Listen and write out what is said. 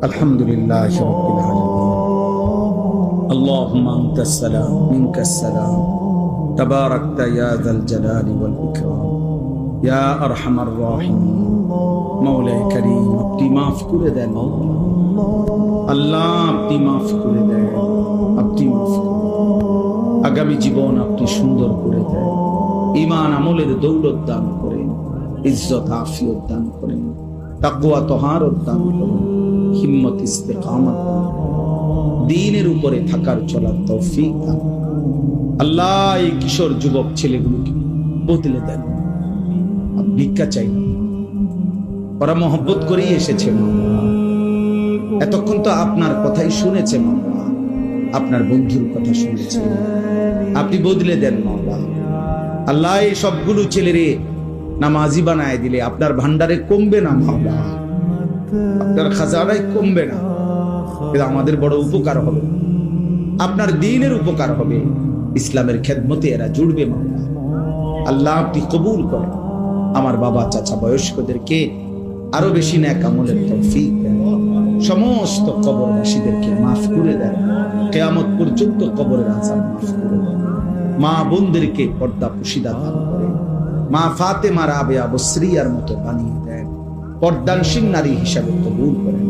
আলহামদুলিল্লাহি রাব্বিল আলামিন। আল্লাহুম্মা আনতাস সালাম মিনকাস সালাম তাবারাকতা ইয়া যাল জালালি ওয়াল ইকরাম ইয়া আরহামার রাহিমিন। মাওলায়ে কারীম, আপনি মাফ করে দেন আল্লাহ, আপনি মাফ করে দেন, আপনি মাফ করে দেন। আগামী জীবন আপনি সুন্দর করে দেন, ঈমান আমলের দৌলত দান করেন, ইজ্জত আফিয়ত দান করেন, তাকওয়া তহারত দান করেন, হিম্মত ইস্তেকামত দান করেন, দ্বীনের উপরে থাকার চলার তৌফিক দান করেন। আল্লাহ, এই কিশোর যুবক ছেলেগুলোকে বদলে দেন। ভিক্ষা চাই না, ওরা মহব্বত করেই এসেছে মাওলা। এতক্ষণ তো আপনার কথাই শুনেছে মাওলা, আপনার বন্ধুর কথা শুনেছে। আপনি বদলে দেন মাওলা। আল্লাহ, এই সবগুলো ছেলেরে নামাজি বানায় দিলে আপনার ভান্ডারে কমবে না মাওলা, আপনার খাজানায় কমবে না, কিন্তু আমাদের বড় উপকার হবে, আপনার দ্বীনের উপকার হবে, ইসলামের খেদমতে এরা জুড়বে মাওলা। আল্লাহ, আপনি কবুল করেন। আমার বাবা চাচা বয়স্কদেরকে আরো বেশি নেক আমলের তৌফিক দেন। সমস্ত কবরবাসীদেরকে মাফ করে দেন। কিয়ামত পর্যন্ত কবরের আযাব মাফ করে দেন। মা বোনদেরকে পর্দা পুশিদা দান করেন। মা ফাতেমা রাবেয়া বসরিয়ার মতো বানিয়ে দেন। পর্দানশীল নারী হিসাবে কবুল করেন।